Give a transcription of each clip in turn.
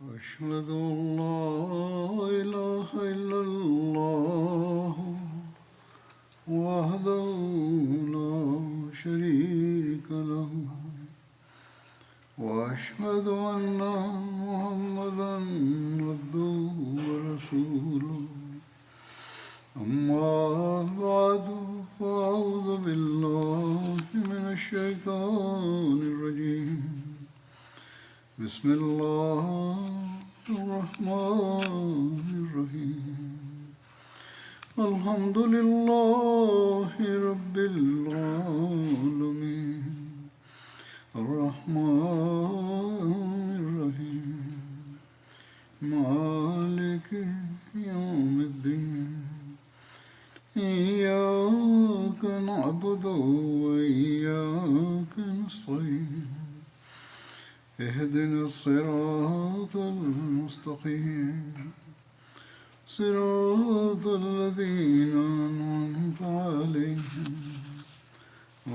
أشهد أن لا إله إلا الله وحده لا شريك له وأشهد أن محمدا عبده ورسوله أما بعد فأعوذ بالله من الشيطان الرجيم بسم الله الرحمن الرحيم الحمد لله رب العالمين الرحمن الرحيم مالك يوم الدين إياك نعبد وإياك نستعين اهدنا الصراط المستقيم صراط الذين أنعمت عليهم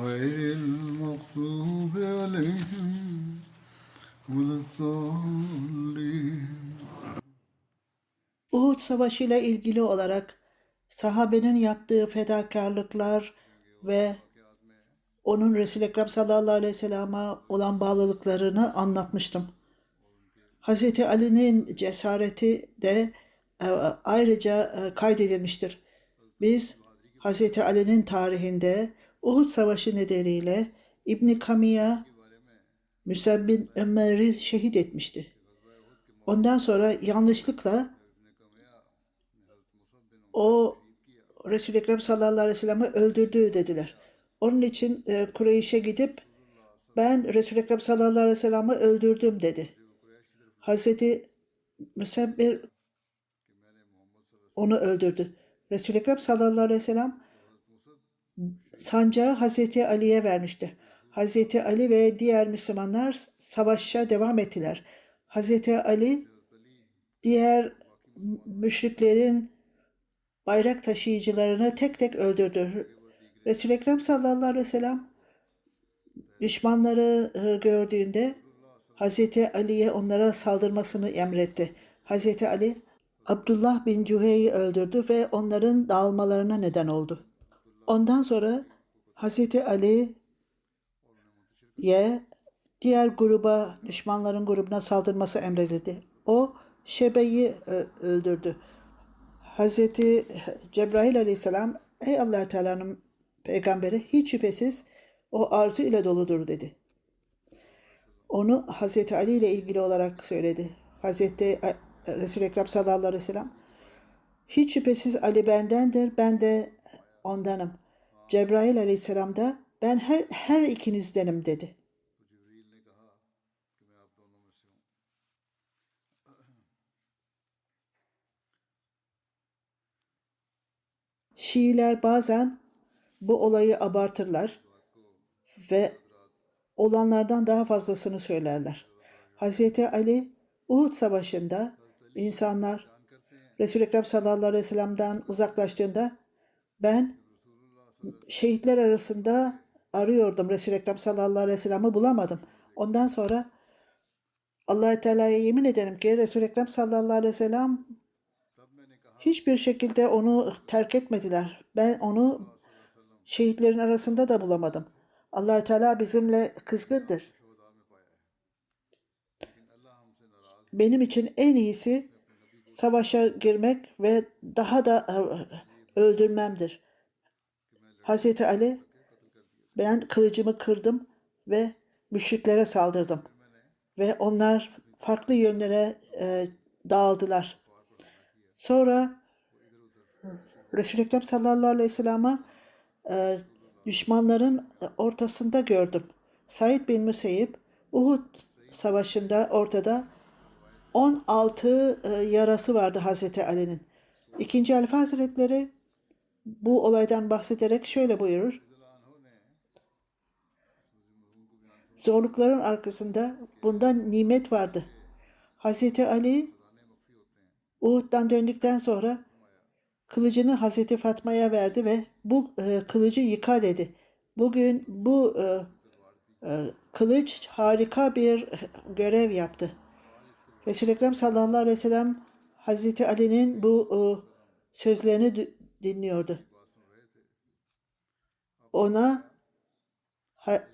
غير المغضوب عليهم ولا الضالين. Uhud Savaşı ile ilgili olarak sahabenin yaptığı fedakarlıklar ve onun Resul-i Ekrem sallallahu aleyhi ve sellem'e olan bağlılıklarını anlatmıştım. Hz. Ali'nin cesareti de ayrıca kaydedilmiştir. Biz Hz. Ali'nin tarihinde Uhud Savaşı nedeniyle İbn Kamiya Müsab bin Ömer'i şehit etmişti. Ondan sonra yanlışlıkla o Resul-i Ekrem sallallahu aleyhi ve sellem'i öldürdü dediler. Onun için Kureyş'e gidip ben Resul-i Ekrem sallallahu aleyhi ve sellem'i öldürdüm dedi. Hazreti Müsebbir onu öldürdü. Resul-i Ekrem sallallahu aleyhi ve sellem sancağı Hazreti Ali'ye vermişti. Hazreti Ali ve diğer Müslümanlar savaşa devam ettiler. Hazreti Ali diğer müşriklerin bayrak taşıyıcılarını tek tek öldürdü. Resul-i Ekrem sallallahu aleyhi ve sellem düşmanları gördüğünde Hazreti Ali'ye onlara saldırmasını emretti. Hazreti Ali Abdullah bin Cühey'i öldürdü ve onların dağılmalarına neden oldu. Ondan sonra Hazreti Ali'ye diğer gruba, düşmanların grubuna saldırması emredildi. O Şebe'yi öldürdü. Hazreti Cebrail aleyhisselam, ey Allah-u Teala'nın peygamberi, hiç şüphesiz o arzu ile doludur dedi. Onu Hazreti Ali ile ilgili olarak söyledi. Hazreti Resul-i Ekrem sallallahu aleyhi ve sellem, hiç şüphesiz Ali bendendir, ben de ondanım. Cebrail aleyhisselam da ben her ikinizdenim dedi. Şiiler bazen bu olayı abartırlar ve olanlardan daha fazlasını söylerler. Hazreti Ali Uhud Savaşı'nda insanlar Resul-i Ekrem sallallahu aleyhi ve sellem'den uzaklaştığında ben şehitler arasında arıyordum. Resul-i Ekrem sallallahu aleyhi ve sellem'i bulamadım. Ondan sonra Allah-u Teala'ya yemin ederim ki Resul-i Ekrem sallallahu aleyhi ve sellem hiçbir şekilde onu terk etmediler. Ben onu şehitlerin arasında da bulamadım. Allah-u Teala bizimle kızgındır. Benim için en iyisi savaşa girmek ve daha da öldürmemdir. Hazreti Ali, ben kılıcımı kırdım ve müşriklere saldırdım. Ve onlar farklı yönlere dağıldılar. Sonra Resul-i Ekrem sallallahu aleyhi ve sellem'i düşmanların ortasında gördüm. Said bin Müseyyib Uhud Savaşı'nda ortada 16 yarası vardı Hazreti Ali'nin. İkinci Halife Hazretleri bu olaydan bahsederek şöyle buyurur. Zorlukların arkasında bundan nimet vardı. Hazreti Ali Uhud'dan döndükten sonra kılıcını Hazreti Fatma'ya verdi ve bu kılıcı yıka dedi. Bugün bu kılıç harika bir görev yaptı. Resul-i Ekrem sallallahu aleyhi ve sellem Hazreti Ali'nin bu sözlerini dinliyordu. Ona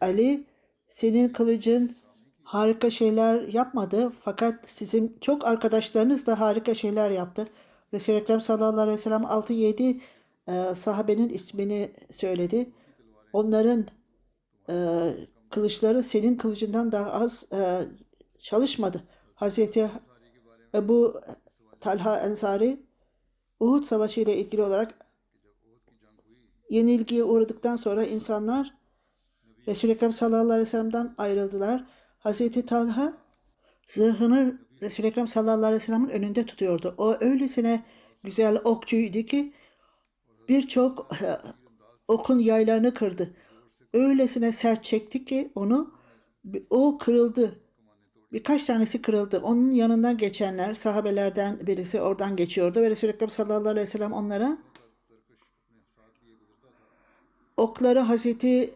Ali, senin kılıcın harika şeyler yapmadı fakat sizin çok arkadaşlarınız da harika şeyler yaptı. Resul-i Ekrem sallallahu aleyhi ve sellem 6-7 sahabenin ismini söyledi. Onların kılıçları senin kılıcından daha az çalışmadı. Hazreti Ebu Talha Ensari Uhud Savaşı ile ilgili olarak yenilgiye uğradıktan sonra insanlar Resul-i Ekrem sallallahu aleyhi ve sellem'den ayrıldılar. Hazreti Talha zırhını Resul-i Ekrem sallallahu aleyhi ve sellem'in önünde tutuyordu. O öylesine güzel okçuydu ki birçok okun yaylarını kırdı. Öylesine sert çekti ki o kırıldı. Birkaç tanesi kırıldı. Onun yanından geçenler, sahabelerden birisi oradan geçiyordu ve Resul-i Ekrem sallallahu aleyhi ve sellem onlara okları Hazreti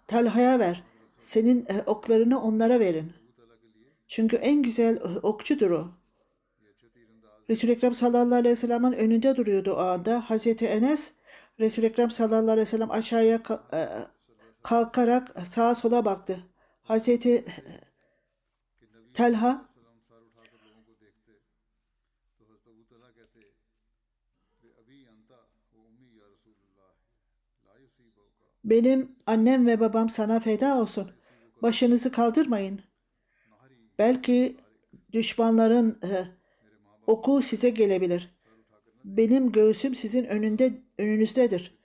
Talha'ya ver. Senin oklarını onlara verin. Çünkü en güzel okçudur o. Resul-i Ekrem sallallahu aleyhi ve sellem'in önünde duruyordu o anda. Hazreti Enes, Resul-i Ekrem sallallahu aleyhi ve sellem aşağıya kalkarak sağa sola baktı. Hazreti Talha benim annem ve babam sana feda olsun. Başınızı kaldırmayın. Belki düşmanların oku size gelebilir. Benim göğsüm sizin önünüzdedir.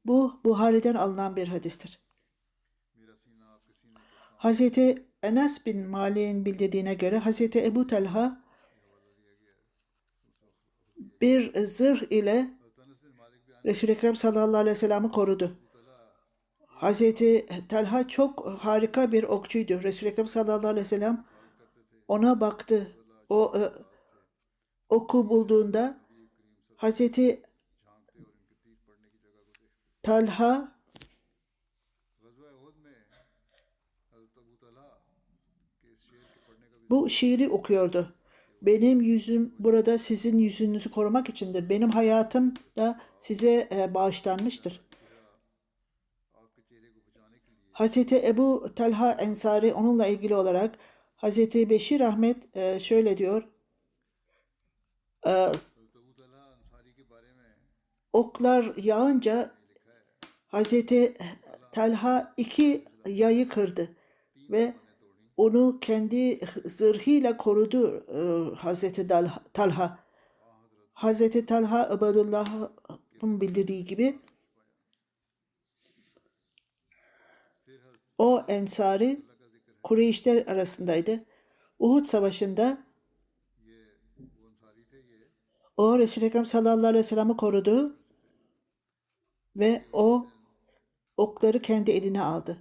Bu Buhari'den alınan bir hadistir. Hazreti Enes bin Malik'in bildirdiğine göre Hazreti Ebu Talha bir zırh ile Resul-i Ekrem sallallahu aleyhi ve sellem'i korudu. Hazreti Talha çok harika bir okçuydu. Resul-i Ekrem sallallahu aleyhi ve sellem ona baktı. O oku bulduğunda Hazreti Talha bu şiiri okuyordu. Benim yüzüm burada sizin yüzünüzü korumak içindir. Benim hayatım da size bağışlanmıştır. Hazreti Ebu Talha Ensari onunla ilgili olarak Hazreti Beşir Ahmet şöyle diyor. Oklar yağınca Hazreti Talha 2 yayı kırdı ve onu kendi zırhıyla korudu Hazreti Talha. Hazreti Talha Ubaydullah'ın bildirdiği gibi o Ensari Kureyşler arasındaydı. Uhud Savaşı'nda o Resul-i Ekrem sallallahu aleyhi ve sellem'i korudu ve o okları kendi eline aldı.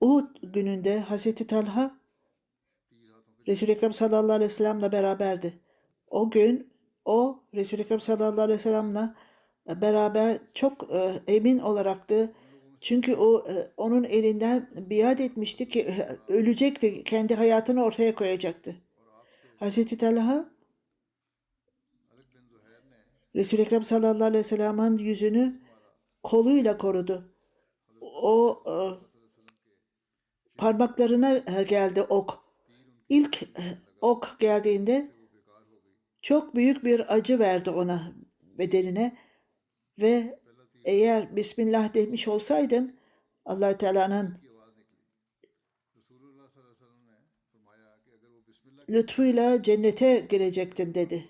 Uhud gününde Hazreti Talha Resul-i Ekrem sallallahu aleyhi ve sellem'le beraberdi. O gün o Resul-i Ekrem sallallahu aleyhi ve sellem'le beraber çok emin olaraktı. Çünkü o onun elinden biat etmişti ki ölecekti, kendi hayatını ortaya koyacaktı. Hazreti Talha Resul-i Ekrem sallallahu aleyhi ve sellem'in yüzünü koluyla korudu. O parmaklarına geldi ok. İlk ok geldiğinde çok büyük bir acı verdi ona bedenine ve eğer Bismillah demiş olsaydın Allah-u Teala'nın lütfuyla cennete girecektin dedi.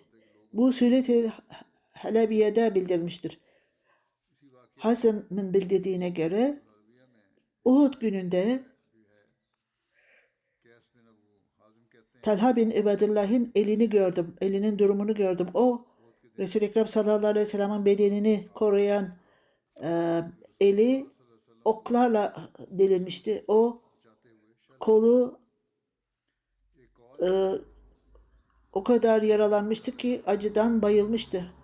Bu Sünnet-i Halebiye'de bildirmiştir. Hazm'ın bildirdiğine göre Uhud gününde Talha bin Ubaydullah'ın elini gördüm. Elinin durumunu gördüm. O Resul-i Ekrem sallallahu aleyhi ve sellem'in bedenini koruyan eli oklarla delinmişti. O kolu o kadar yaralanmıştı ki acıdan bayılmıştı.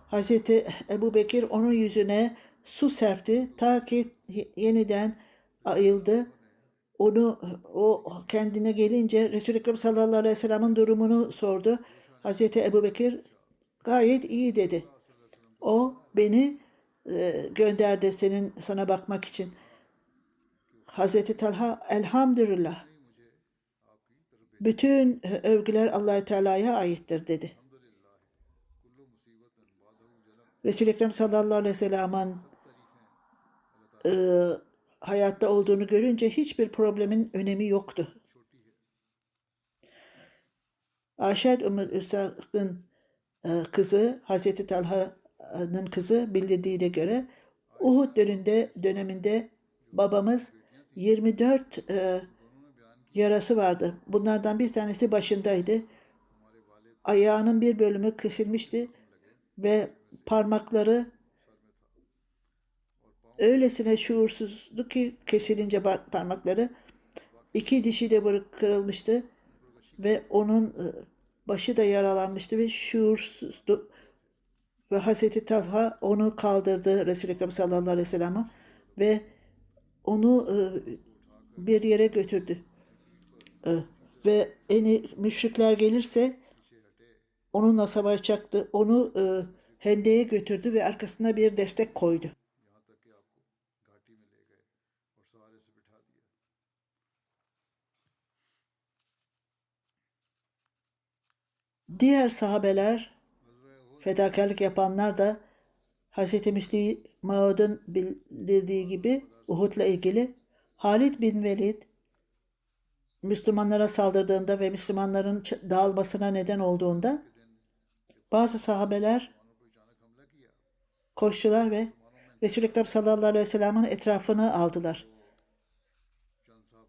Hazreti Ebu Bekir onun yüzüne su serpti ta ki yeniden ayıldı. o kendine gelince Resul-i Ekrem sallallahu aleyhi ve sellem'in durumunu sordu. Hazreti Ebubekir gayet iyi dedi. O beni gönderdi sana bakmak için. Hazreti Talha elhamdülillah bütün övgüler Allah-u Teala'ya aittir dedi. Resul-i Ekrem sallallahu aleyhi ve sellem'in hayatta olduğunu görünce hiçbir problemin önemi yoktu. Aşed Ümmü Üsak'ın kızı, Hazreti Talha'nın kızı bildirdiğine göre Uhud döneminde babamız 24 yarası vardı. Bunlardan bir tanesi başındaydı. Ayağının bir bölümü kesilmişti ve parmakları öylesine şuursuzdu ki kesilince parmakları 2 dişi de kırılmıştı ve onun başı da yaralanmıştı ve şuursuzdu. Ve Hazreti Talha onu kaldırdı Resul-i Ekrem sallallahu aleyhi ve sellem'e ve onu bir yere götürdü. Ve müşrikler gelirse onunla savaşacaktı. Onu hendeye götürdü ve arkasına bir destek koydu. Diğer sahabeler, fedakarlık yapanlar da Hz. Müslim Maud'un bildirdiği gibi Uhud'la ilgili Halid bin Velid Müslümanlara saldırdığında ve Müslümanların dağılmasına neden olduğunda bazı sahabeler koştular ve Resul-i Ekrem sallallahu aleyhi ve sellem'in etrafını aldılar.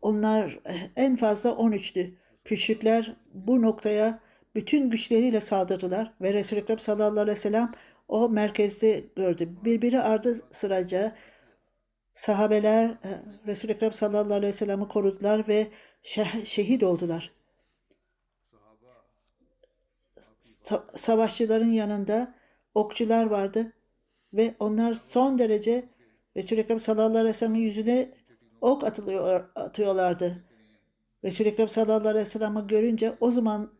Onlar en fazla 13'tü. Müşrikler bu noktaya bütün güçleriyle saldırdılar ve Resul-i Ekrem sallallahu aleyhi ve sellem o merkezde gördü. Birbiri ardı sıraca sahabeler Resul-i Ekrem sallallahu aleyhi ve sellem'i korudular ve şehit oldular. Savaşçıların yanında okçular vardı ve onlar son derece Resul-i Ekrem sallallahu aleyhi ve sellem'in yüzüne ok atıyorlardı. Resul-i Ekrem sallallahu aleyhi ve sellem'i görünce o zaman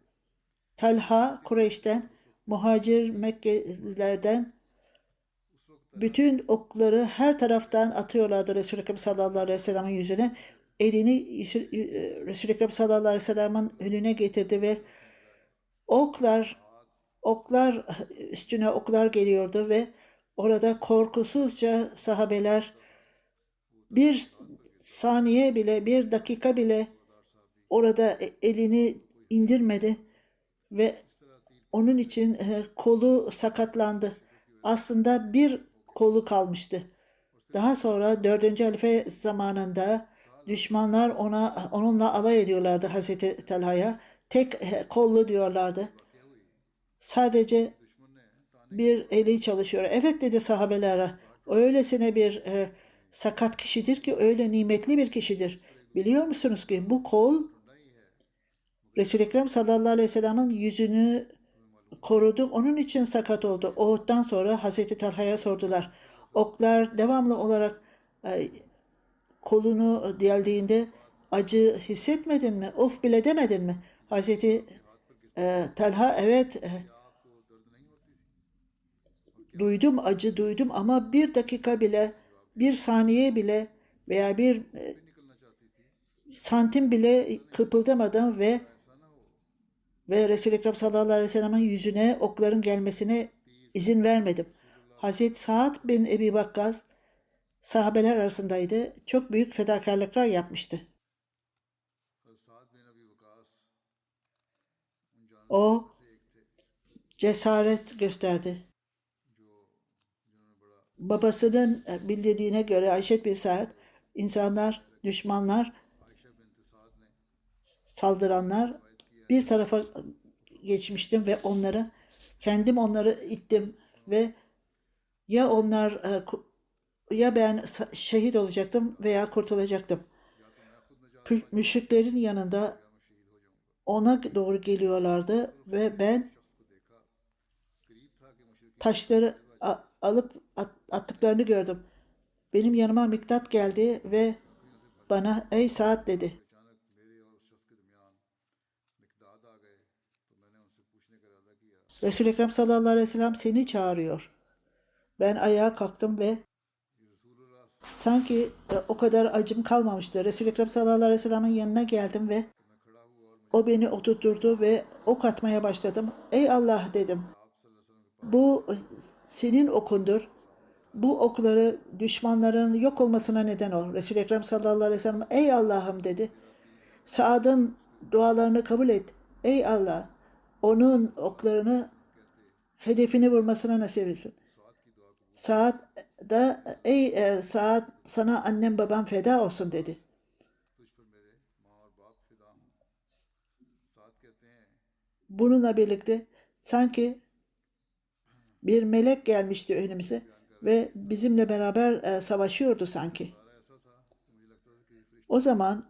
Talha Kureyş'ten, muhacir Mekkelilerden bütün okları her taraftan atıyorlardı Resul-i Ekrem sallallahu aleyhi ve sellem'in yüzüne. Elini Resul-i Ekrem sallallahu aleyhi ve sellem'in önüne getirdi ve oklar üstüne oklar geliyordu ve orada korkusuzca sahabeler bir saniye bile, bir dakika bile orada elini indirmedi ve onun için kolu sakatlandı. Aslında bir kolu kalmıştı. Daha sonra 4. halife zamanında düşmanlar onunla alay ediyorlardı Hazreti Talha'ya. Tek kollu diyorlardı. Sadece bir eli çalışıyor. Evet dedi sahabelere. Öylesine bir sakat kişidir ki öyle nimetli bir kişidir. Biliyor musunuz ki bu kol Resul-i Ekrem sallallahu aleyhi ve sellem'in yüzünü korudu. Onun için sakat oldu. Uhud'dan sonra Hazreti Talha'ya sordular. Oklar devamlı olarak kolunu deldiğinde acı hissetmedin mi? Of bile demedin mi? Hazreti Talha evet duydum, acı duydum ama bir dakika bile, bir saniye bile veya bir santim bile kıpıldamadım ve Resul-i Ekrem sallallahu aleyhi ve sellem'in yüzüne okların gelmesine izin vermedim. Hazreti Sa'd bin Ebi Vakkas sahabeler arasındaydı. Çok büyük fedakarlıklar yapmıştı. O cesaret gösterdi. Babasının bildirdiğine göre Ayşe bin Sa'd insanlar, düşmanlar, saldıranlar bir tarafa geçmiştim ve kendim onları ittim ve ya ben şehit olacaktım veya kurtulacaktım. Müşriklerin yanında ona doğru geliyorlardı ve ben taşları alıp attıklarını gördüm. Benim yanıma Miktat geldi ve bana ey Saad dedi. अचानक मेरे और उस शख्स के दरमियान मिकदाद आ गए तो मैंने उनसे पूछने का इरादा किया Resul-i Ekrem sallallahu aleyhi ve sellem seni çağırıyor. Ben ayağa kalktım ve कि रसूलुल्लाह sanki o kadar acım kalmamıştı. Resul-i Ekrem sallallahu aleyhi ve sellem'in yanına geldim ve तो मैं खड़ा हुआ और मुझे o beni oturtturdu ve ok atmaya başladım. Ey Allah dedim. आप सल्लल्लाहु अलैहि वसल्लम के Bu senin okundur. Bu okları düşmanların yok olmasına neden ol. Resul-i Ekrem sallallahu aleyhi ve sellem ey Allah'ım dedi. Saad'ın dualarını kabul et. Ey Allah, onun oklarını hedefini vurmasına nasip etsin. साद की दुआ कबूल Saad da ey Saad sana annem babam feda olsun dedi. तुझ पर मेरे माँ और बाप फिदा हूँ साद कहते हैं Bununla birlikte sanki bir melek gelmişti önümüze ve bizimle beraber savaşıyordu sanki. सारा ऐसा था कि मुझे लगता था कि ये फरिश्ता O zaman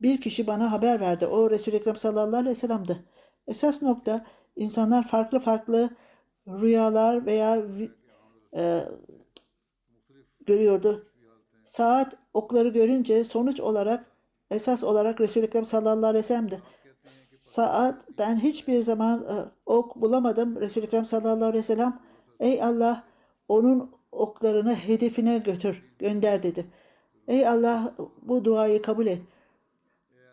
bir kişi bana haber verdi. O Resul-i Ekrem sallallahu aleyhi ve sellem'di. Esas nokta insanlar farklı farklı rüyalar veya görüyordu. Saat okları görünce sonuç olarak esas olarak Resul-i Ekrem sallallahu aleyhi ve sellem'di. Saat ben hiçbir zaman ok bulamadım. Resul-i Ekrem sallallahu aleyhi ve sellem ey Allah onun oklarını hedefine gönder dedi. Ey Allah bu duayı kabul et.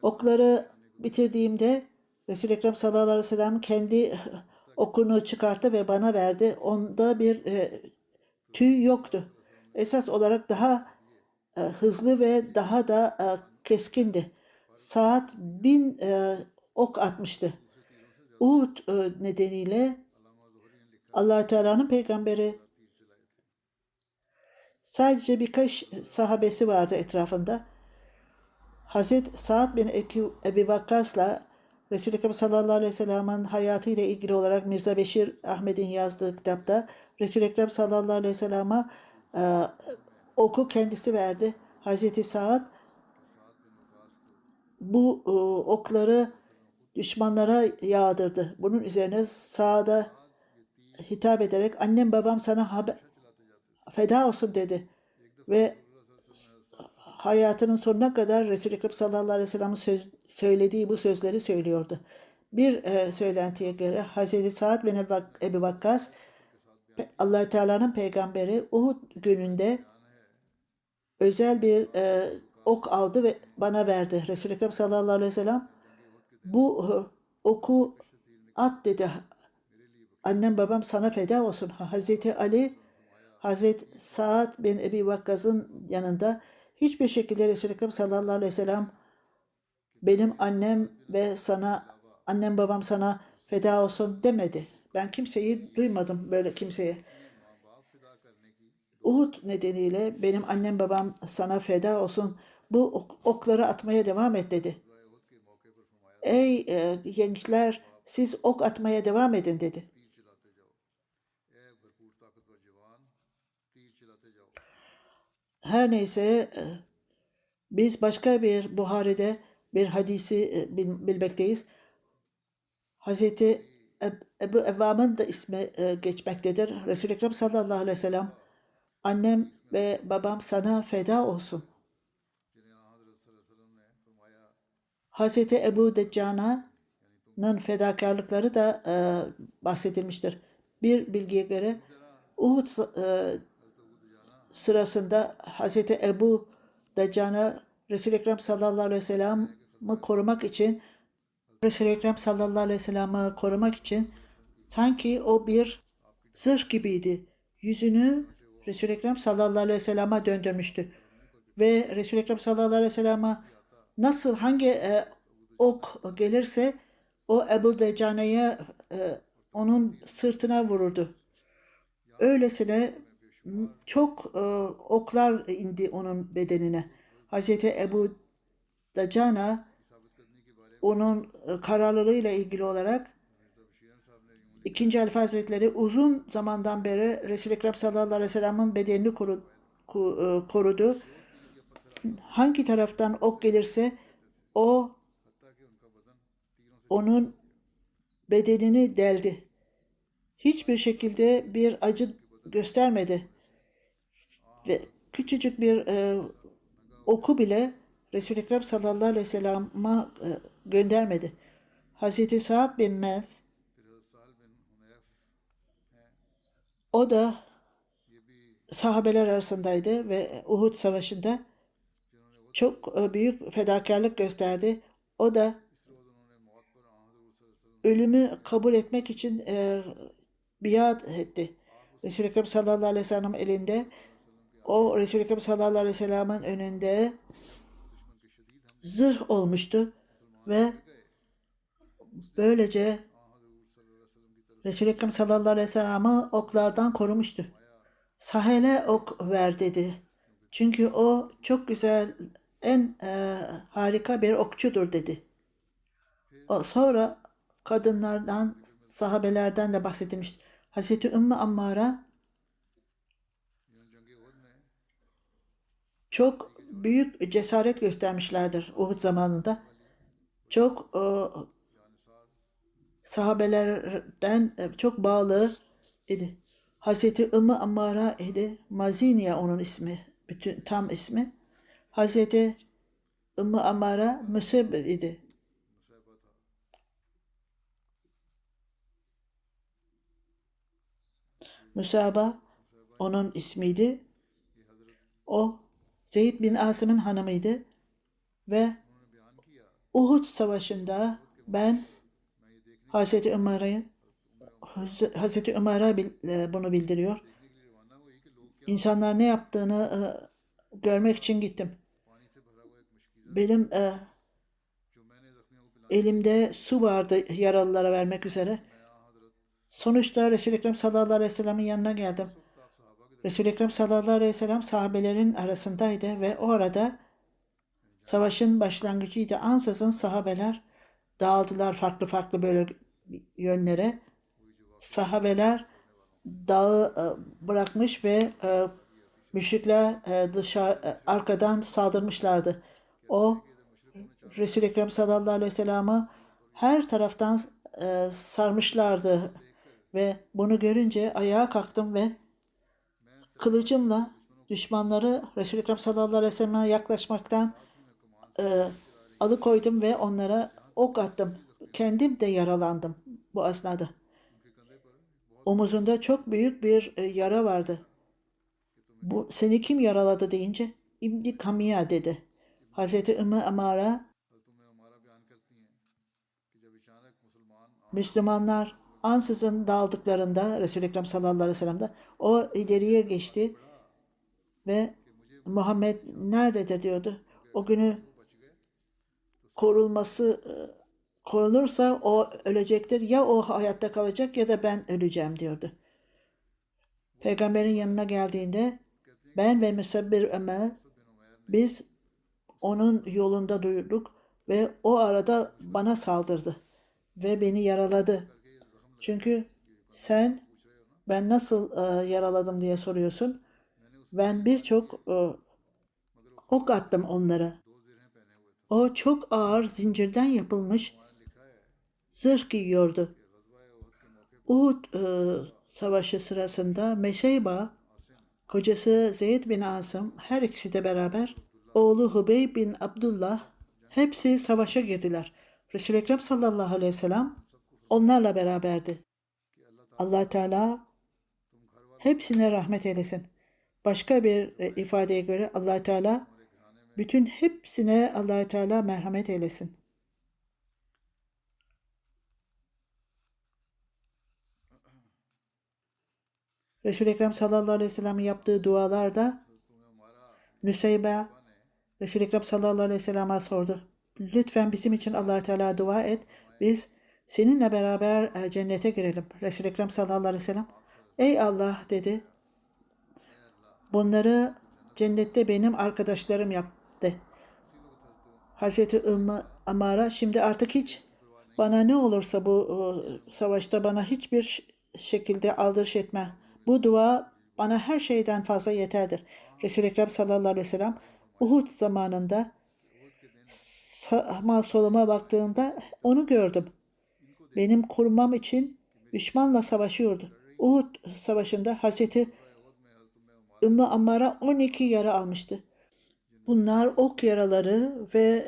Okları bitirdiğimde Resul-i Ekrem sallallahu aleyhi ve sellem kendi okunu çıkarttı ve bana verdi. Onda bir tüy yoktu. Esas olarak daha hızlı ve daha da keskindi. Saat 1000 ok atmıştı. Uhud nedeniyle Allah Teala'nın peygamberi sadece birkaç sahabesi vardı etrafında. Hazreti Sa'd bin Ebi Vakkas'la Resul-i Ekrem sallallahu aleyhi ve sellem'in hayatıyla ilgili olarak Mirza Beşir Ahmet'in yazdığı kitapta Resul-i Ekrem sallallahu aleyhi ve sellem'e oku kendisi verdi. Hazreti Sa'd bu okları düşmanlara yağdırdı. Bunun üzerine Sa'd'a hitap ederek annem babam sana feda olsun dedi. Ve hayatının sonuna kadar Resul-i Ekrem sallallahu aleyhi ve sellem'in söylediği bu sözleri söylüyordu. Bir söylentiye göre Hazreti Sa'd bin Ebi Vakkas Allah Teala'nın peygamberi Uhud gününde özel bir ok aldı ve bana verdi. Resul-i Ekrem sallallahu aleyhi ve sellem bu oku at dedi. Annem babam sana feda olsun. Hazreti Ali Hazreti Sa'd bin Ebi Vakkas'ın yanında hiçbir şekilde Resul-i Ekrem sallallahu aleyhi ve sellem benim annem ve annem babam sana feda olsun demedi. Ben kimseyi duymadım böyle kimseye. Uhud nedeniyle benim annem babam sana feda olsun bu okları atmaya devam et dedi. Ey gençler siz ok atmaya devam edin dedi. Her neyse biz başka bir Buhari'de bir hadisi bilmekteyiz. Hazreti Ebu Evvam'ın da ismi geçmektedir. Resul-i Ekrem sallallahu aleyhi ve sellem annem ve babam sana feda olsun. Hazreti Ebu Deccana'nın fedakarlıkları da bahsedilmiştir. Bir bilgiye göre Uhud sırasında Hazreti Ebu Deccana Resul-i Ekrem sallallahu aleyhi ve sellem'i korumak için sanki o bir zırh gibiydi. Yüzünü Resul-i Ekrem sallallahu aleyhi ve sellem'e döndürmüştü. Ve Resul-i Ekrem sallallahu aleyhi ve sellem'e nasıl hangi ok gelirse o Ebu Deccana'ya onun sırtına vururdu. Öylesine çok oklar indi onun bedenine. Hazreti Ebu Deccana onun kararlılığıyla ilgili olarak İkinci Halife Hazretleri uzun zamandan beri Resul-i Ekrem sallallahu aleyhi ve sellem'in bedenini korudu. Hangi taraftan ok gelirse o onun bedenini deldi. Hiçbir şekilde bir acı göstermedi. Ve küçücük bir oku bile Resul-i Ekrem sallallahu aleyhi ve sellem'e göndermedi. Hazreti Sa'd bin Mevf, फिर हज़रत साल बिन हुनैफ हैं, o da ये भी sahabeler arasındaydı ve Uhud Savaşı'nda जिन्होंने वो çok büyük fedakarlık gösterdi. O da इस रोज़ उन्होंने मौत पर हज़रत सल्लल्लाहु अलैहि वसल्लम ölümü kabul etmek için biat etti. Resul-i Ekrem sallallahu aleyhi ve sellem elinde, o Resul-i Ekrem sallallahu aleyhi ve sellem'in önünde दुश्मन के शदीद हमले zırh olmuştu ve गए, böylece हज़रत सल्लल्लाहु अलैहि वसल्लम की तरफ Resul-i Ekrem sallallahu aleyhi ve sellem'i oklardan korumuştu. Sahel'e ok ver dedi. Çünkü o çok güzel, en harika bir okçudur dedi. Sonra kadınlardan, sahabelerden de bahsedilmiş. Hazreti Ümmü Ammara जिन्होंने जंग उहद में çok büyük cesaret göstermişlerdir Uhud zamanında. Çok Jannisar sahabelerden çok bağlı idi. Hazreti Ümmü Ammara idi. Maziniye onun ismi, bütün tam ismi. Hazreti Ümmü Ammara Müseb idi. मुसैबा था, Müsaba onun ismiydi. ये हज़रत O Zeyd bin Asım'ın hanımıydı ve उन्होंने बयान किया, Uhud Savaşı'nda ben मैं ये देखने Hazreti Ömer'e bunu bildiriyor. के लिए रवाना हुई कि लोग क्या İnsanlar ne yaptığını görmek için gittim. पानी से भरा हुआ एक मशकीज़ा Benim जो मैंने ज़ख्मियों को पिलाया, elimde su vardı yaralılara vermek üzere. मैं यहाँ हज़रत Sonuçta Resul-i Ekrem sallallahu aleyhi ve sellem'in yanına geldim. वक्त आप सहाबा के Resul-i Ekrem sallallahu aleyhi ve sellem sahabelerin arasındaydı ve o arada savaşın başlangıcıydı. Ansızın sahabeler dağıldılar farklı farklı böyle yönlere. Sahabeler dağı bırakmış ve müşrikler arkadan saldırmışlardı. O Resul-i Ekrem sallallahu aleyhi ve sellem'i her taraftan sarmışlardı ve bunu görünce ayağa kalktım ve kılıcımla düşmanları Resul-i Ekrem sallallahu aleyhi ve sellem'e yaklaşmaktan alıkoydum ve onlara ok attım. Kendim de yaralandım bu esnada. उनके कंधे पर बहुत Omuzunda çok büyük bir yara vardı. Bu seni kim yaraladı deyince İbn Kamiya dedi. Hazreti Ümmü Amara हज़रत उम्मे अमारा बयान करती हैं कि जब अचानक मुसलमान Müslümanlar ansızın dağıldıklarında Resul-i Ekrem sallallahu aleyhi ve sellem'de o ileriye geçti ve Muhammed nerededir diyordu. O günü korunursa o ölecektir. Ya o hayatta kalacak ya da ben öleceğim diyordu. Peygamberin yanına geldiğinde ben ve Müsebbir Ömer biz onun yolunda durduk ve o arada bana saldırdı ve beni yaraladı. Çünkü sen ben nasıl yaraladım diye soruyorsun. Ben birçok ok attım onlara. O çok ağır zincirden yapılmış zırh giyiyordu. Uhud savaşı sırasında Meşeyba, kocası Zeyd bin Asım, her ikisi de beraber oğlu Hubey bin Abdullah hepsi savaşa girdiler. Resul-i Ekrem sallallahu aleyhi ve sellem onlarla beraberdi. Allah Teala hepsine rahmet eylesin. Başka bir ifadeye göre Allah Teala bütün hepsine Allah Teala merhamet eylesin. Resul-i Ekrem sallallahu aleyhi ve sellem'in yaptığı dualarda Nüseybe Resul-i Ekrem sallallahu aleyhi ve sellem'e sordu. Lütfen bizim için Allah Teala dua et. Biz seninle beraber cennete girelim. Resul-i Ekrem sallallahu aleyhi ve sellem ey Allah dedi. Bunları cennette benim arkadaşlarım yaptı. Hazreti Ümmü Amara şimdi artık hiç bana ne olursa bu savaşta bana hiçbir şekilde aldırış etme. Bu dua bana her şeyden fazla yeterdir. Resul-i Ekrem sallallahu aleyhi ve sellem Uhud zamanında sağıma soluma baktığımda onu gördüm. Benim korumam için düşmanla savaşıyordu. Uhud savaşında Hazreti Ümmü Ammara 12 yara almıştı. Bunlar ok yaraları ve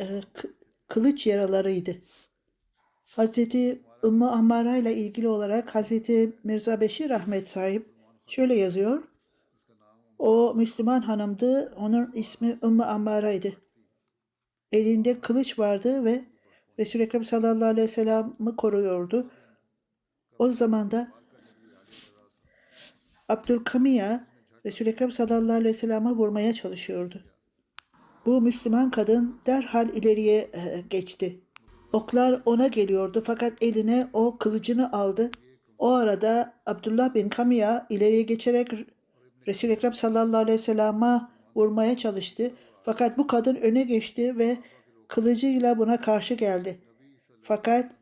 kılıç yaralarıydı. Hazreti Ümmü Ammara ile ilgili olarak Hazreti Mirza Beşir Ahmet sahip şöyle yazıyor. O Müslüman hanımdı. Onun ismi Ümmü Ammara'ydı. Elinde kılıç vardı ve Resul-i Ekrem sallallahu aleyhi ve sellem'i koruyordu. O zaman da Abdülkamiya Resul-i Ekrem sallallahu aleyhi ve sellem'i vurmaya çalışıyordu. Bu Müslüman kadın derhal ileriye geçti. Oklar ona geliyordu fakat eline o kılıcını aldı. O arada Abdullah bin Kamiya ileriye geçerek Resul-i Ekrem sallallahu aleyhi ve sellem'e vurmaya çalıştı. Fakat bu kadın öne geçti ve kılıcıyla buna karşı geldi. Fakat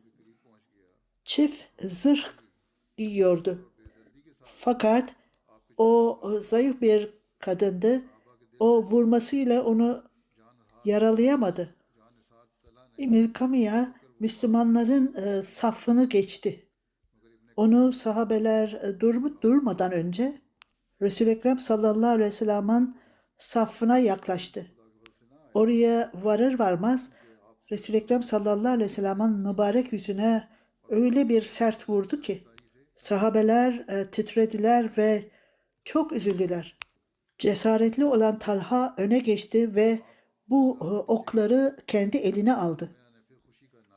çift zırh giyiyordu. Fakat o zayıf bir kadındı. O vurmasıyla onu yaralayamadı. İbn Kamiya Müslümanların safını geçti. Onu sahabeler durmadan önce Resul-i Ekrem sallallahu aleyhi ve sellem'in safına yaklaştı. Oraya varır varmaz Resul-i Ekrem sallallahu aleyhi ve sellem'in mübarek yüzüne öyle bir sert vurdu ki sahabeler titrediler ve çok üzüldüler. Cesaretli olan Talha öne geçti ve bu okları kendi eline aldı.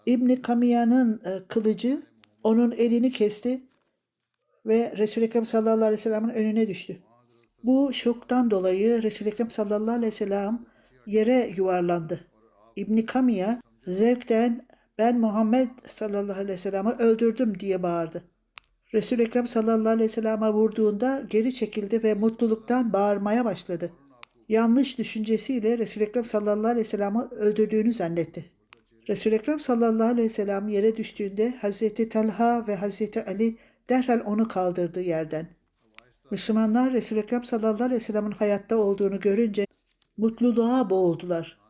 İbn Kamiya'nın kılıcı onun elini kesti ve Resul-i Ekrem sallallahu aleyhi ve sellem'in önüne düştü. Bu şoktan dolayı Resul-i Ekrem sallallahu aleyhi ve sellem yere yuvarlandı. İbn Kamiya zevkten ben Muhammed sallallahu aleyhi ve sellem'i öldürdüm diye bağırdı. Resul-i Ekrem sallallahu aleyhi ve sellem'e vurduğunda geri çekildi ve mutluluktan bağırmaya başladı. Yanlış düşüncesiyle Resul-i Ekrem sallallahu aleyhi ve sellem'i öldürdüğünü zannetti. Resul-i Ekrem sallallahu aleyhi ve sellem yere düştüğünde Hazreti Talha ve Hazreti Ali derhal onu kaldırdı yerden. Müslümanlar Resul-i Ekrem sallallahu aleyhi ve sellem'in hayatta olduğunu görünce mutluluğa boğuldular.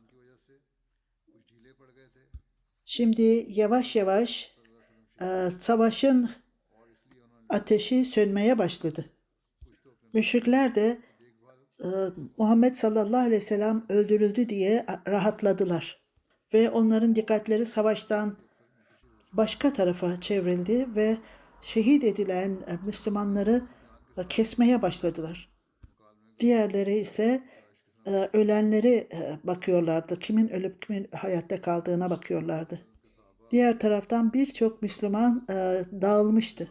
Şimdi yavaş yavaş savaşın ateşi sönmeye başladı. Müşrikler de Muhammed sallallahu aleyhi ve sellem öldürüldü diye rahatladılar. Ve onların dikkatleri savaştan başka tarafa çevrildi ve şehit edilen Müslümanları kesmeye başladılar. Diğerleri ise ölenleri bakıyorlardı. Kimin ölüp kimin hayatta kaldığına bakıyorlardı. Diğer taraftan birçok Müslüman dağılmıştı.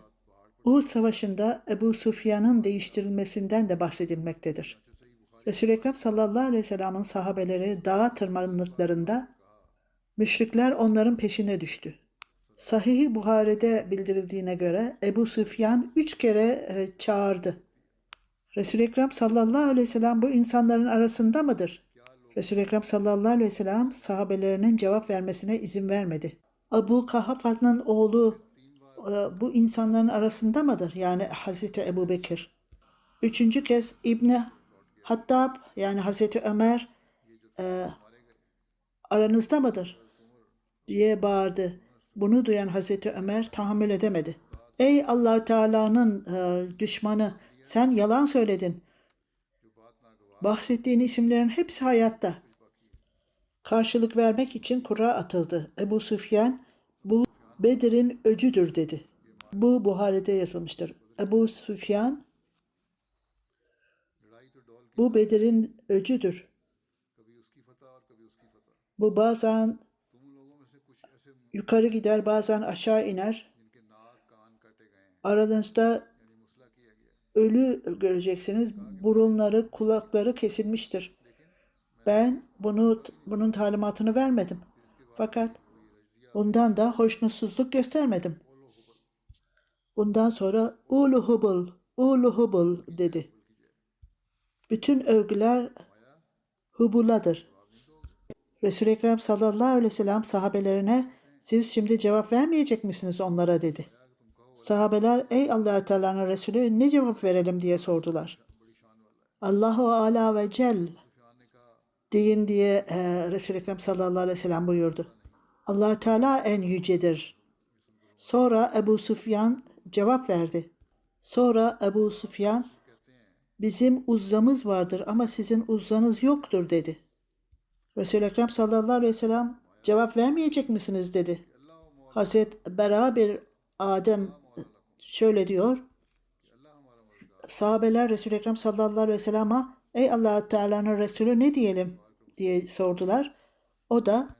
Uhud Savaşı'nda Ebu Süfyan'ın değiştirilmesinden de bahsedilmektedir. Resul-i Ekrem sallallahu aleyhi ve sellem'in sahabeleri dağa tırmandıklarında müşrikler onların peşine düştü. Sahih-i Buhari'de bildirildiğine göre Ebu Süfyan 3 kere çağırdı. Resul-i Ekrem sallallahu aleyhi ve sellem bu insanların arasında mıdır? Resul-i Ekrem sallallahu aleyhi ve sellem sahabelerinin cevap vermesine izin vermedi. Abu Kahafa'nın oğlu bu insanların arasında mıdır? Yani Hazreti Ebu Bekir. 3. kez İbni Hattab yani Hazreti Ömer aranızda mıdır? Diye bağırdı. Bunu duyan Hazreti Ömer tahammül edemedi. Ey Allah-u Teala'nın düşmanı, sen yalan söyledin. Bahsettiğin isimlerin hepsi hayatta. Karşılık vermek için kura atıldı. Ebu Süfyan bu Bedir'in öcüdür dedi. Bu Buhari'de yazılmıştır. Ebu Süfyan bu Bedir'in öcüdür. Bu bazen yukarı gider, bazen aşağı iner. Aranızda ölü göreceksiniz. Burunları, kulakları kesilmiştir. Ben bunun talimatını vermedim. Fakat bundan da hoşnutsuzluk göstermedim. Bundan sonra Ulu Hubul, Ulu Hubul dedi. Bütün övgüler Hubul'adır. Resul-i Ekrem sallallahu aleyhi ve sellem sahabelerine siz şimdi cevap vermeyecek misiniz onlara dedi. Sahabeler ey Allah-u Teala'nın Resulü ne cevap verelim diye sordular. Allahu Ala ve Cel deyin diye Resul-i Ekrem sallallahu aleyhi ve sellem buyurdu. Allah-u Teala en yücedir. Sonra Ebu Süfyan cevap verdi. Sonra Ebu Süfyan bizim uzzamız vardır ama sizin uzzanız yoktur dedi. Resul-i Ekrem sallallahu aleyhi ve sellem cevap vermeyecek misiniz dedi. Hazreti Bera bir Adem şöyle diyor. Sahabeler Resul-i Ekrem sallallahu aleyhi ve sellem'e ey Allah Teala'nın Resulü ne diyelim diye sordular. O da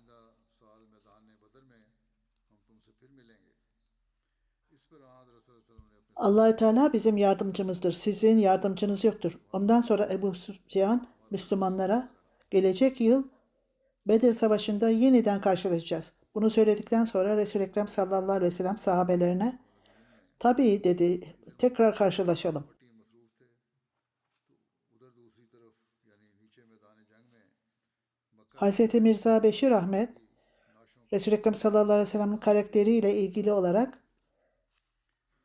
Allah Teala bizim yardımcımızdır. Sizin yardımcınız yoktur. Ondan sonra Ebu Süfyan Müslümanlara gelecek yıl Bedir Savaşı'nda yeniden karşılaşacağız. Bunu söyledikten sonra Resul-i Ekrem sallallahu aleyhi ve sellem sahabelerine tabii dedi tekrar karşılaşalım. Hz. Mirza Beşir Ahmet Resul-i Ekrem sallallahu aleyhi ve sellem'in karakteriyle ilgili olarak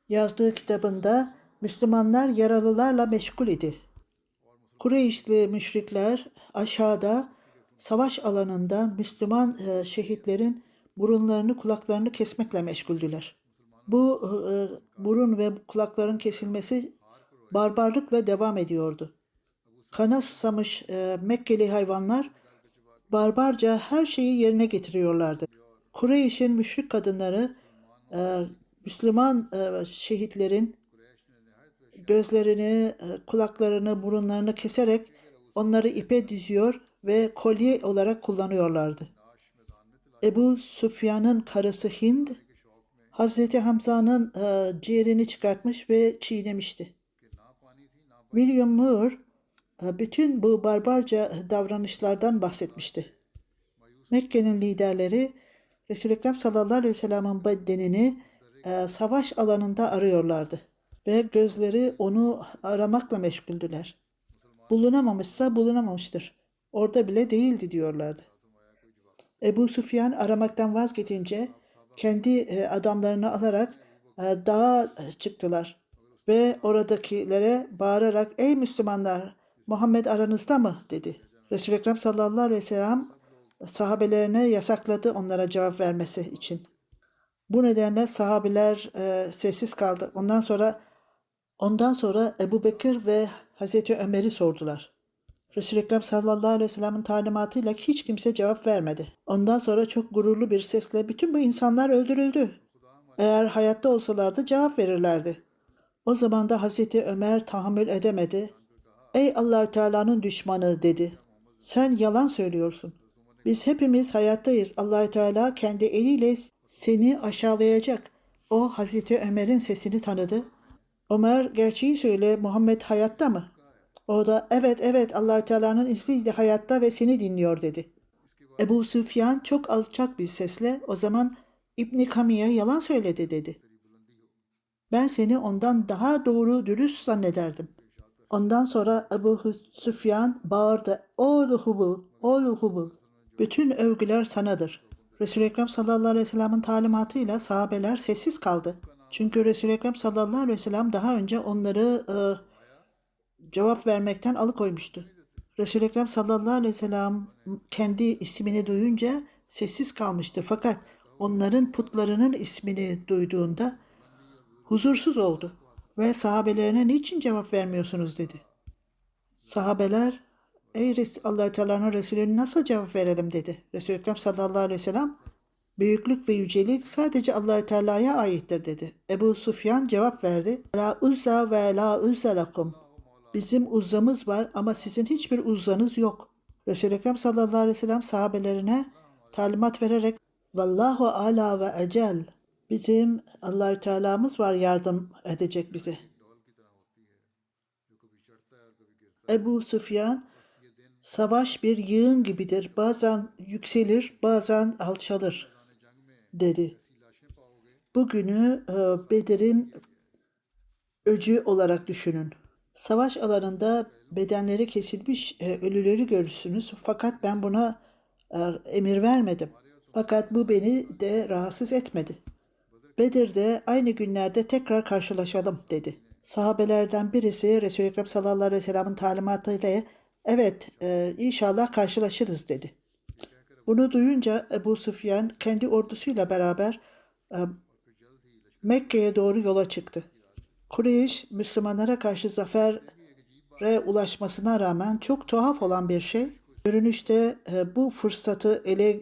yazdığı kitabında Müslümanlar yaralılarla meşgul idi. Kureyşli müşrikler aşağıda savaş alanında Müslüman şehitlerin burunlarını kulaklarını kesmekle meşguldüler. Bu burun ve kulakların kesilmesi barbarlıkla devam ediyordu. Kana susamış Mekkeli hayvanlar barbarca her şeyi yerine getiriyorlardı. Kureyş'in müşrik kadınları Müslüman şehitlerin gözlerini, kulaklarını, burunlarını keserek onları ipe diziyor ve kolye olarak kullanıyorlardı. Ebu Süfyan'ın karısı Hind, Hazreti Hamza'nın ciğerini çıkartmış ve çiğnemişti. William Moore bütün bu barbarca davranışlardan bahsetmişti. Mekke'nin liderleri Resul-i Ekrem sallallahu aleyhi ve sellem'in bedenini savaş alanında arıyorlardı ve gözleri onu aramakla meşguldüler. Bulunamamışsa bulunamamıştır. Orada bile değildi diyorlardı. Ebu Süfyan aramaktan vazgeçince kendi adamlarını alarak dağa çıktılar ve oradakilere bağırarak ey Müslümanlar Muhammed aranızda mı dedi. Resul-i Ekrem sallallahu aleyhi ve sellem sahabelerine yasakladı onlara cevap vermesi için. Bu nedenle sahabeler sessiz kaldı. Ondan sonra Ebu Bekir ve Hazreti Ömer'i sordular. Resul-i Ekrem sallallahu aleyhi ve sellem'in talimatıyla hiç kimse cevap vermedi. Ondan sonra çok gururlu bir sesle bütün bu insanlar öldürüldü. Eğer hayatta olsalardı cevap verirlerdi. O zaman da Hazreti Ömer tahammül edemedi. Ey Allah-u Teala'nın düşmanı dedi. Sen yalan söylüyorsun. Biz hepimiz hayattayız. Allah-u Teala kendi eliyle seni aşağılayacak. O Hazreti Ömer'in sesini tanıdı. Ömer gerçeği söyle Muhammed hayatta mı? O da evet Allah-u Teala'nın izniyle hayatta ve seni dinliyor dedi. Ebu Süfyan çok alçak bir sesle o zaman İbn Kamiye yalan söyledi dedi. Ben seni ondan daha doğru dürüst zannederdim. Ondan sonra Ebu Süfyan bağırdı. Oğlu Hubul. Bütün övgüler sanadır. Resul-i Ekrem sallallahu aleyhi ve sellem'in talimatıyla sahabeler sessiz kaldı. Çünkü Resul-i Ekrem sallallahu aleyhi ve sellem daha önce onları cevap vermekten alıkoymuştu. Resul-i Ekrem sallallahu aleyhi ve sellem kendi ismini duyunca sessiz kalmıştı. Fakat onların putlarının ismini duyduğunda huzursuz oldu ve sahabelerine niçin cevap vermiyorsunuz dedi. Sahabeler ey Allah-u Teala'nın Resulü'ne nasıl cevap verelim dedi. Resul-i Ekrem sallallahu aleyhi ve sellem büyüklük ve yücelik sadece Allah-u Teala'ya aittir dedi. Ebu Süfyan cevap verdi. La uzza ve la uzza lakum. Bizim uzzamız var ama sizin hiçbir uzzanız yok. Resul-i Ekrem sallallahu aleyhi ve sellem sahabelerine talimat vererek Vallahu ala ve ecel. Bizim Allah-u Teala'mız var yardım edecek bize. Ebu Süfyan savaş bir yığın gibidir. Bazen yükselir, bazen alçalır dedi. Bugünü Bedir'in öcü olarak düşünün. Savaş alanında bedenleri kesilmiş ölüleri görürsünüz. Fakat ben buna emir vermedim. Fakat bu beni de rahatsız etmedi. Bedir'de aynı günlerde tekrar karşılaşalım dedi. Sahabelerden birisi Resul-i Ekrem sallallahu aleyhi ve sellem'in talimatıyla evet inşallah karşılaşırız dedi. Bunu duyunca Ebu Süfyan kendi ordusuyla beraber Mekke'ye doğru yola çıktı. Kureyş Müslümanlara karşı zafere ulaşmasına rağmen çok tuhaf olan bir şey Görünüşte bu fırsatı ele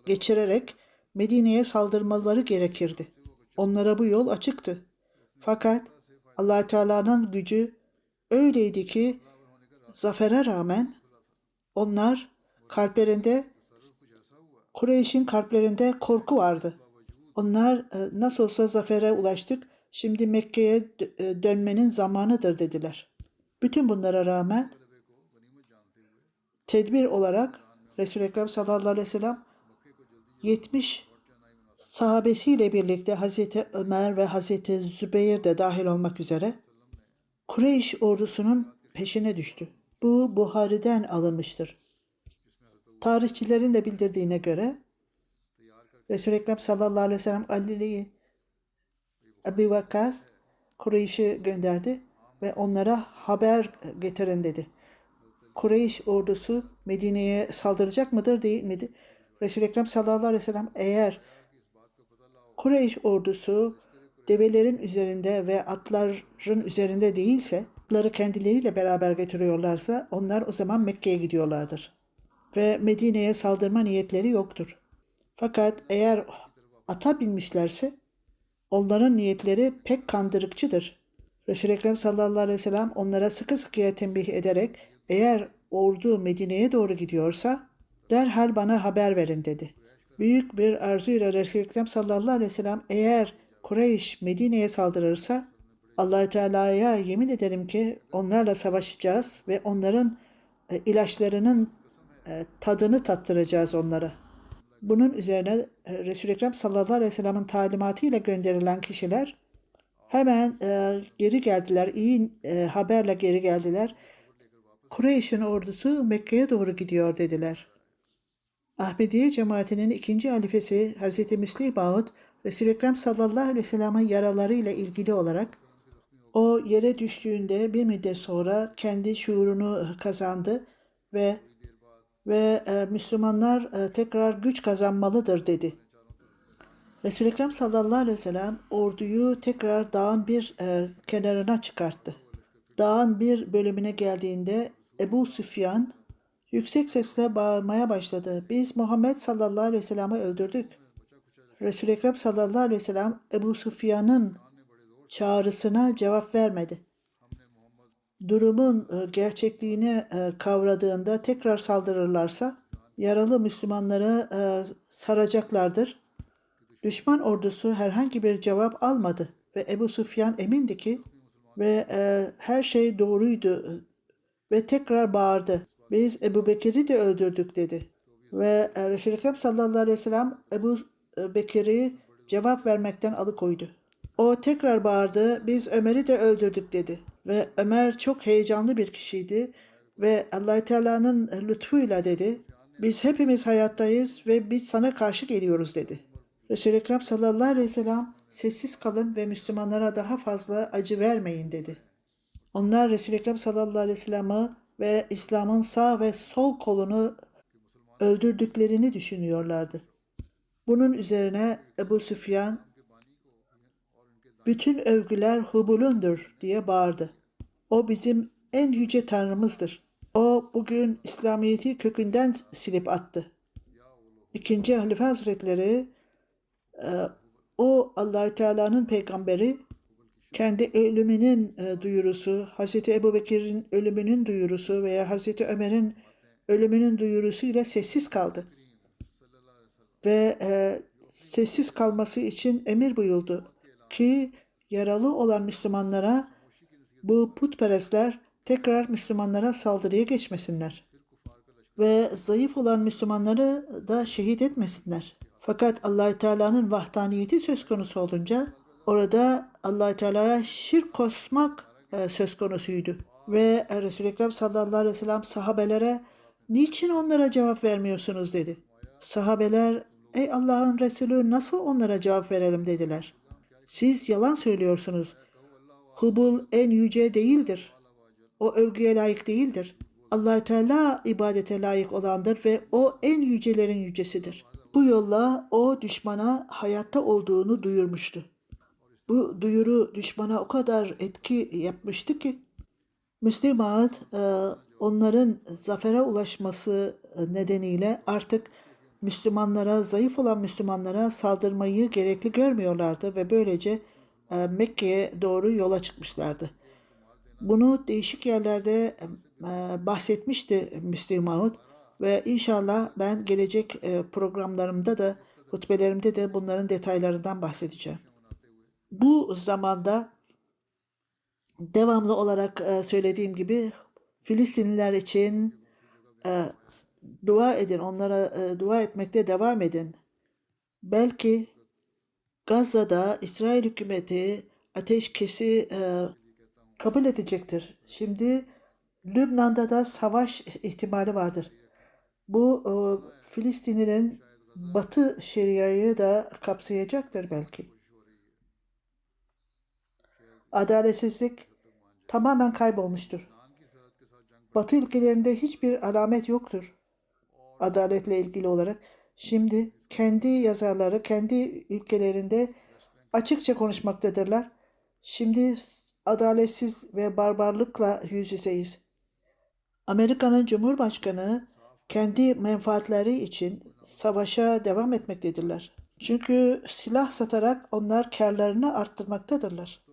geçirerek Medine'ye saldırmaları gerekirdi. Onlara bu yol açıktı. Fakat Allah Teala'nın gücü öyleydi ki zafere rağmen onlar kalplerinde, Kureyş'in kalplerinde korku vardı. Onlar nasıl olsa zafere ulaştık, şimdi Mekke'ye dönmenin zamanıdır dediler. Bütün bunlara rağmen tedbir olarak Resul-i Ekrem sallallahu aleyhi ve sellem 70 sahabesiyle birlikte Hazreti Ömer ve Hazreti Zübeyir de dahil olmak üzere Kureyş ordusunun peşine düştü. Bu Buhari'den alınmıştır. Tarihçilerin de bildirdiğine göre Resul-i Ekrem sallallahu aleyhi ve sellem Ali'yi Ebu Vakkas Kureyş'e gönderdi ve onlara haber getirin dedi. Kureyş ordusu Medine'ye saldıracak mıdır değil midir? Resul-i Ekrem sallallahu aleyhi ve sellem eğer Kureyş ordusu develerin üzerinde ve atların üzerinde değilse, atları kendileriyle beraber getiriyorlarsa onlar o zaman Mekke'ye gidiyorlardır. Ve Medine'ye saldırma niyetleri yoktur. Fakat eğer ata binmişlerse onların niyetleri pek kandırıkçıdır. Resul-i Ekrem sallallahu aleyhi ve sellem onlara sıkı sıkıya tembih ederek eğer ordu Medine'ye doğru gidiyorsa derhal bana haber verin dedi. Büyük bir arzuyla Resul-i Ekrem sallallahu aleyhi ve sellem eğer Kureyş Medine'ye saldırırsa Allah-u Teala'ya yemin ederim ki onlarla savaşacağız ve onların ilaçlarının tadını tattıracağız onlara. Bunun üzerine Resul-i Ekrem sallallahu aleyhi ve sellem'in talimatıyla gönderilen kişiler hemen geri geldiler. İyi haberle geri geldiler. Kureyş'in ordusu Mekke'ye doğru gidiyor dediler. Ahmediye cemaatinin ikinci halifesi Hz. Müslim Maud, Resul-i Ekrem sallallahu aleyhi ve sellem'in yaralarıyla ilgili olarak o yere düştüğünde bir müddet sonra kendi şuurunu kazandı ve Müslümanlar tekrar güç kazanmalıdır dedi. Resul-i Ekrem sallallahu aleyhi ve sellem orduyu tekrar dağın bir kenarına çıkarttı. Dağın bir bölümüne geldiğinde Ebu Süfyan yüksek sesle bağırmaya başladı. Biz Muhammed sallallahu aleyhi ve sellem'i öldürdük. Resul-i Ekrem sallallahu aleyhi ve sellem Ebu Süfyan'ın çağrısına cevap vermedi. Durumun gerçekliğini kavradığında tekrar saldırırlarsa yaralı Müslümanları saracaklardır. Düşman ordusu herhangi bir cevap almadı ve Ebu Süfyan emindi ki ve her şey doğruydu ve tekrar bağırdı. Biz Ebu Bekir'i de öldürdük dedi. Ve Resul-i Ekrem sallallahu aleyhi ve sellem Ebu Bekir'i cevap vermekten alıkoydu. O tekrar bağırdı. Biz Ömer'i de öldürdük dedi. Ve Ömer çok heyecanlı bir kişiydi ve Allah-u Teala'nın lütfuyla dedi. Biz hepimiz hayattayız ve biz sana karşı geliyoruz dedi. Resul-i Ekrem sallallahu aleyhi ve sellem sessiz kalın ve Müslümanlara daha fazla acı vermeyin dedi. Onlar Resul-i Ekrem sallallahu aleyhi ve sellem'i ve İslam'ın sağ ve sol kolunu öldürdüklerini düşünüyorlardı. Bunun üzerine Ebu Süfyan bütün övgüler Hubul'undur diye bağırdı. O bizim en yüce tanrımızdır. O bugün İslamiyet'i kökünden silip attı. İkinci Halife Hazretleri o Allah-u Teala'nın peygamberi kendi ölümünün duyurusu, Hazreti Ebubekir'in ölümünün duyurusu veya Hazreti Ömer'in ölümünün duyurusuyla sessiz kaldı. Ve sessiz kalması için emir buyurdu ki yaralı olan Müslümanlara bu putperestler tekrar Müslümanlara saldırıya geçmesinler. Ve zayıf olan Müslümanları da şehit etmesinler. Fakat Allah-u Teala'nın vahdaniyeti söz konusu olunca orada Allah-u Teala'ya şirk koşmak söz konusuydu. Ve Resul-i Ekrem sallallahu aleyhi ve sellem sahabelere niçin onlara cevap vermiyorsunuz dedi. Sahabeler ey Allah'ın Resulü nasıl onlara cevap verelim dediler. Siz yalan söylüyorsunuz. Hubul en yüce değildir. O övgüye layık değildir. Allah-u Teala ibadete layık olandır ve o en yücelerin yücesidir. Bu yolla o düşmana hayatta olduğunu duyurmuştu. Bu duyuru düşmana o kadar etki yapmıştı ki Müslim Maud onların zafere ulaşması nedeniyle artık Müslümanlara, zayıf olan Müslümanlara saldırmayı gerekli görmüyorlardı ve böylece Mekke'ye doğru yola çıkmışlardı. Bunu değişik yerlerde bahsetmişti Müslüm Mahmud ve inşallah ben gelecek programlarımda da, hutbelerimde de bunların detaylarından bahsedeceğim. Bu zamanda devamlı olarak söylediğim gibi Filistinliler için dua edin, onlara dua etmekte devam edin. Belki Gazze'da İsrail hükümeti ateşkesi kabul edecektir. Şimdi Lübnan'da da savaş ihtimali vardır. Bu Filistinlilerin Batı Şeria'yı da kapsayacaktır belki. Adaletsizlik tamamen kaybolmuştur. Batı ülkelerinde hiçbir alamet yoktur adaletle ilgili olarak. Şimdi kendi yazarları kendi ülkelerinde açıkça konuşmaktadırlar. Şimdi adaletsiz ve barbarlıkla yüz yüzeyiz. Amerika'nın Cumhurbaşkanı kendi menfaatleri için savaşa devam etmektedirler. Çünkü silah satarak onlar kârlarını arttırmaktadırlar.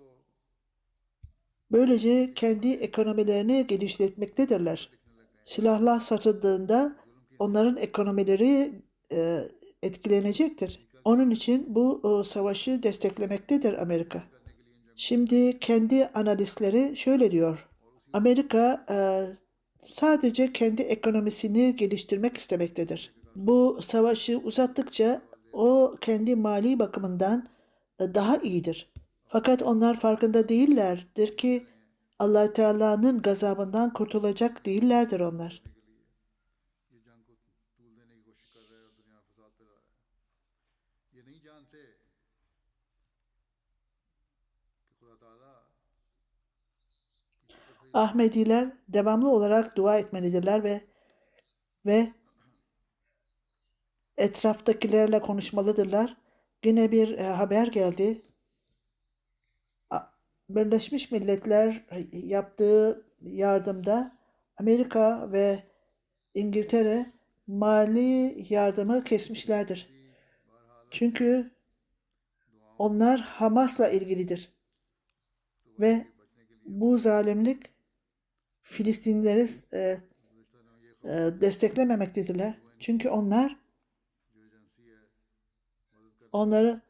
Böylece kendi ekonomilerini genişletmektedirler. Silahlar satıldığında onların ekonomileri etkilenecektir. Onun için bu savaşı desteklemektedir Amerika. Şimdi kendi analistleri şöyle diyor. Amerika sadece kendi ekonomisini geliştirmek istemektedir. Bu savaşı uzattıkça o kendi mali bakımından daha iyidir. Fakat onlar farkında değillerdir ki Allah Teala'nın gazabından kurtulacak değillerdir onlar. Ahmediler devamlı olarak dua etmelidirler ve etraftakilerle konuşmalıdırlar. Yine bir haber geldi. Birleşmiş Milletler yaptığı yardımda Amerika ve İngiltere mali yardımı kesmişlerdir. Çünkü onlar Hamas'la ilgilidir. Ve bu zalimlik Filistinlileri desteklememektedirler. Çünkü onları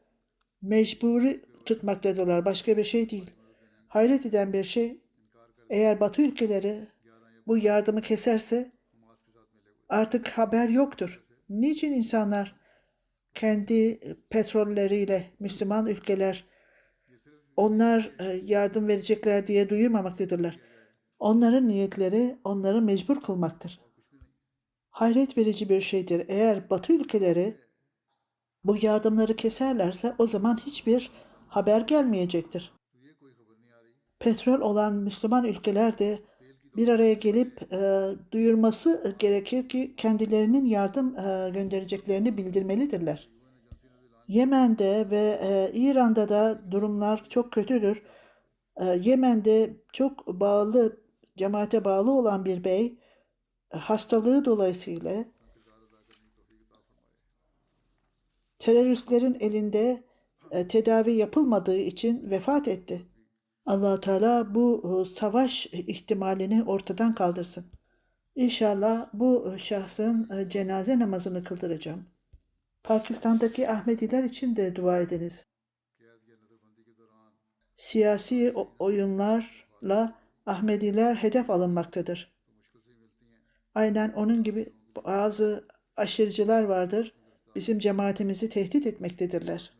mecburi tutmaktadırlar. Başka bir şey değil. Hayret eden bir şey, eğer Batı ülkeleri bu yardımı keserse artık haber yoktur. Niçin insanlar kendi petrolleriyle Müslüman ülkeler onlar yardım verecekler diye duyurmamaktadırlar. Onların niyetleri onları mecbur kılmaktır. Hayret verici bir şeydir. Eğer Batı ülkeleri bu yardımları keserlerse o zaman hiçbir haber gelmeyecektir. Petrol olan Müslüman ülkeler de bir araya gelip duyurması gerekir ki kendilerinin yardım göndereceklerini bildirmelidirler. Yemen'de ve İran'da da durumlar çok kötüdür. Yemen'de çok cemaate bağlı olan bir bey hastalığı dolayısıyla teröristlerin elinde tedavi yapılmadığı için vefat etti. Allah Teala bu savaş ihtimalini ortadan kaldırsın. İnşallah bu şahsın cenaze namazını kıldıracağım. Pakistan'daki Ahmediler için de dua ediniz. Siyasi oyunlarla Ahmediler hedef alınmaktadır. Aynen onun gibi bazı aşırıcılar vardır. Bizim cemaatimizi tehdit etmektedirler.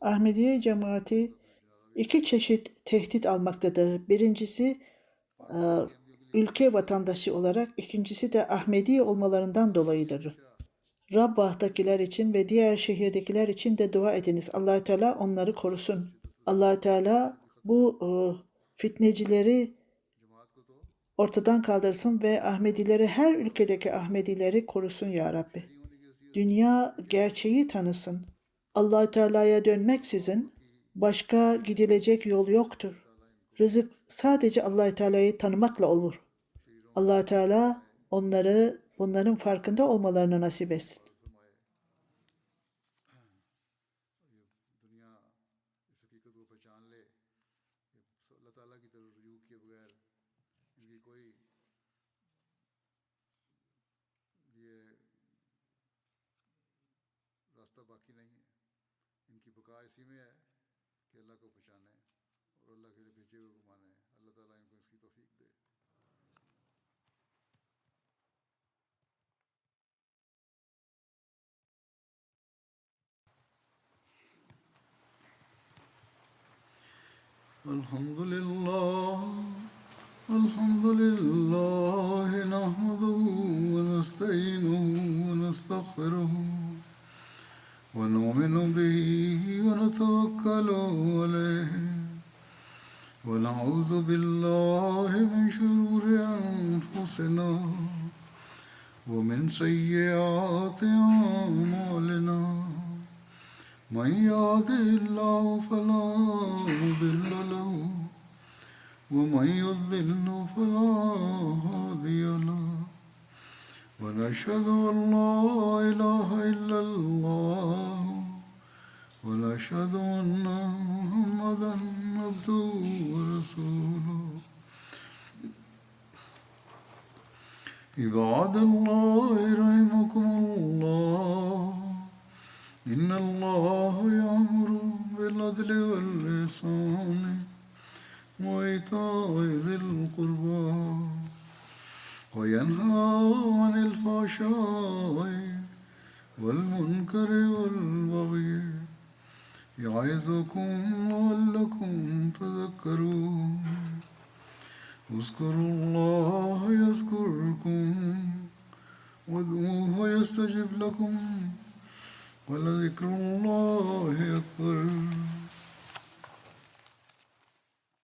Ahmediye cemaati iki çeşit tehdit almaktadır. Birincisi ülke vatandaşı olarak, ikincisi de Ahmedi olmalarından dolayıdır. Rabbah'takiler için ve diğer şehirdekiler için de dua ediniz. Allah Teala onları korusun. Allah Teala bu fitnecileri ortadan kaldırsın ve Ahmedileri, her ülkedeki Ahmedileri korusun ya Rabbi. Dünya gerçeği tanısın. Allah Teala'ya dönmeksizin başka gidilecek yol yoktur. Rızık sadece Allah Teala'yı tanımakla olur. Allah Teala onları bunların farkında olmalarını nasip etsin. फरमाए ये दुनिया इस हकीकत को पहचान ले कि अल्लाह ताला की तरफ रुजू किए बगैर इनकी कोई ये रास्ता बाकी नहीं है। इनकी बका इसी में है कि अल्लाह को पहचाने और अल्लाह के लिए भेजे हुए को माने। अल्लाह ताला इनको इसकी तौफीक दे। الحمد لله نحمده ونستعينه ونستغفره ونؤمن به ونتوكل عليه ونعوذ بالله من شرور أنفسنا ومن سيئات أعمالنا من يهده الله فلا مضل له ومن يضلل فلا هادي له ونشهد أن لا إله إلا الله ونشهد أن محمدا عبده ورسوله عباد الله رحمكم الله إن الله يأمر بالعدل والإحسان وإيتاء ذي القربى وينهى عن الفحشاء والمنكر والبغي يعظكم لعلكم تذكرون اذكروا الله يذكركم وادعوه يستجب لكم ولذكر الله أكبر